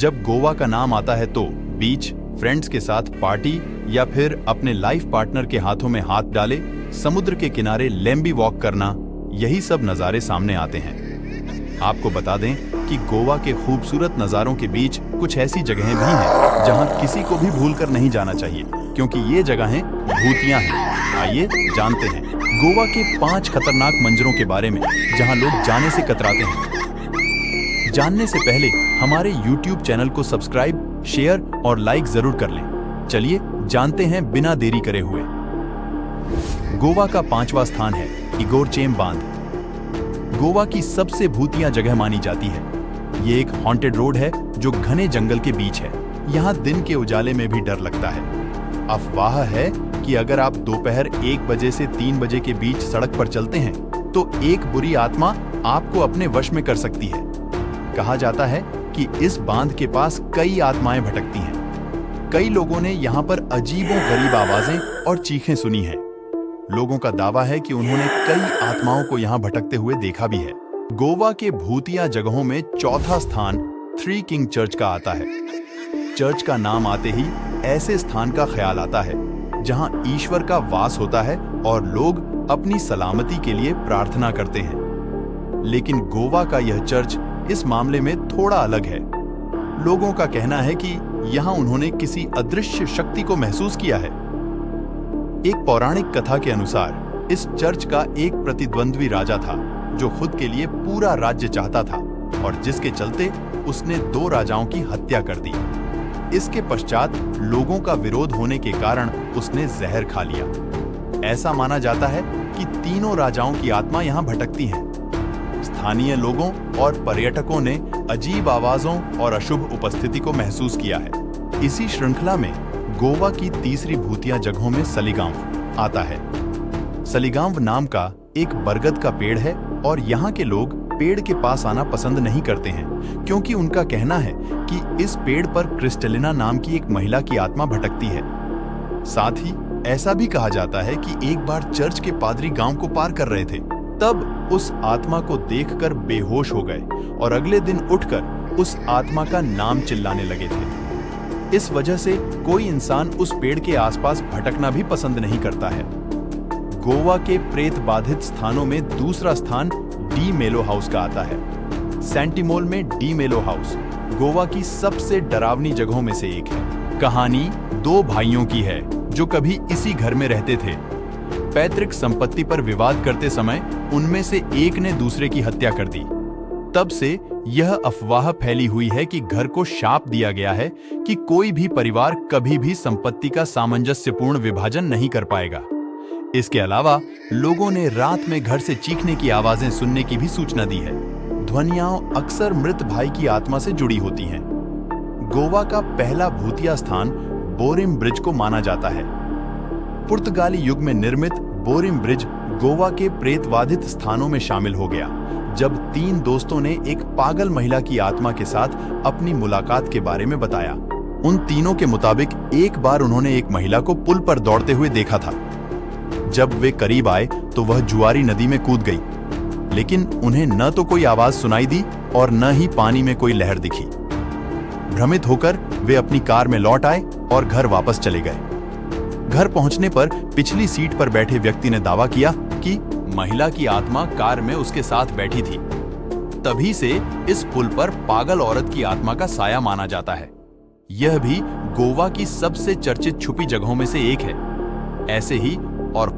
जब गोवा का नाम आता है तो बीच, फ्रेंड्स के साथ पार्टी या फिर अपने लाइफ पार्टनर के हाथों में हाथ डाले समुद्र के किनारे लंबी वॉक करना, यही सब नज़ारे सामने आते हैं। आपको बता दें कि गोवा के खूबसूरत नज़ारों के बीच कुछ ऐसी जगहें भी हैं जहां किसी को भी भूलकर नहीं जाना चाहिए, क्योंकि ये जगहें भूतियां हैं। आइए जानते हैं गोवा के 5 खतरनाक मंजरों के बारे में जहां लोग जाने से कतराते हैं। जानने से पहले हमारे YouTube चैनल को सब्सक्राइब, शेयर और लाइक जरूर कर लें। चलिए जानते हैं बिना देरी करे हुए। गोवा का 5वां स्थान है इगोरचेम बांध। गोवा की सबसे भूतिया जगह मानी जाती है। ये एक हॉन्टेड रोड है जो घने जंगल के बीच है। यहाँ दिन के उजाले में भी डर लगता है। अफवाह है कि अगर आप दोपहर 1 बजे से 3 बजे के बीच सड़क पर चलते हैं तो एक बुरी आत्मा आपको अपने वश में कर सकती है। कहा जाता है कि इस बांध के पास कई आत्माएं भटकती हैं। कई लोगों ने यहाँ पर अजीबोगरीब आवाजें और चीखें सुनी हैं। लोगों का दावा है कि उन्होंने कई आत्माओं को यहाँ भटकते हुए देखा भी है। गोवा के भूतिया जगहों में चौथा स्थान थ्री किंग चर्च का आता है। चर्च का नाम आते ही ऐसे स्थान का ख्याल आता है जहां ईश्वर का वास होता है और लोग अपनी सलामती के लिए प्रार्थना करते हैं। लेकिन गोवा का यह चर्च इस मामले में थोड़ा अलग है। लोगों का कहना है कि यहां उन्होंने किसी अदृश्य शक्ति को महसूस किया है। एक पौराणिक कथा के अनुसार इस चर्च का एक प्रतिद्वंद्वी राजा था जो खुद के लिए पूरा राज्य चाहता था और जिसके चलते उसने 2 राजाओं की हत्या कर दी। इसके पश्चात लोगों का विरोध होने के कारण उसने जहर खा लिया। ऐसा माना जाता है कि तीनों राजाओं की आत्मा यहाँ भटकती हैं। स्थानीय लोगों और पर्यटकों ने अजीब आवाजों और अशुभ उपस्थिति को महसूस किया है। इसी श्रृंखला में गोवा की तीसरी भूतिया जगहों में सलिगांव आता है। सलिगांव नाम का एक बरगद का पेड़ है और यहाँ के लोग पेड़ के पास आना पसंद नहीं करते हैं, क्योंकि उनका कहना है कि इस पेड़ पर क्रिस्टलिना नाम की एक महिला की आत्मा भटकती है। साथ ही ऐसा भी कहा जाता है कि एक बार चर्च के पादरी गांव को पार कर रहे थे, तब उस आत्मा को देखकर बेहोश हो गए और अगले दिन उठकर उस आत्मा का नाम चिल्लाने लगे थे। इस वजह से कोई इंसान उस पेड़ के आसपास भटकना भी पसंद नहीं करता है। गोवा के प्रेत बाधित स्थानों में दूसरा स्थान डी मेलो हाउस का आता है। सेंटिमोल में डी मेलो हाउस गोवा की सबसे डरावनी जगहों में से एक है। कहानी 2 भाइयों की है जो कभी इसी घर में रहते थे। पैतृक संपत्ति पर विवाद करते समय उनमें से एक ने दूसरे की हत्या कर दी। तब से यह अफवाह फैली हुई है कि घर को शाप दिया गया है कि कोई भी परिवार कभी भी संपत्ति का सामंजस्यपूर्ण विभाजन नहीं कर पाएगा। इसके अलावा लोगों ने रात में घर से चीखने की आवाजें सुनने की भी सूचना दी है। ध्वनियां अक्सर मृत भाई की आत्मा से जुड़ी होती हैं। गोवा का पहला भूतिया स्थान बोरिम ब्रिज को माना जाता है। पुर्तगाली युग में निर्मित बोरिम ब्रिज गोवा के प्रेतबाधित स्थानों में शामिल हो गया, जब 3 दोस्तों ने एक पागल महिला की आत्मा के साथ अपनी मुलाकात के बारे में बताया। उन तीनों के मुताबिक एक बार उन्होंने एक महिला को पुल पर दौड़ते हुए देखा था। जब वे करीब आए तो वह जुआरी नदी में कूद गई, लेकिन उन्हें न तो कोई आवाज सुनाई दी और न ही पानी में कोई लहर दिखी। भ्रमित होकर वे अपनी कार में लौट आए और घर वापस चले गए। घर पहुंचने पर पिछली सीट पर बैठे व्यक्ति ने दावा किया कि महिला की आत्मा कार में उसके साथ बैठी थी। तभी से इस पुल पर पागल औरत की आत्मा का साया माना जाता है। यह भी गोवा की सबसे चर्चित छुपी जगहों में से एक है। ऐसे ही और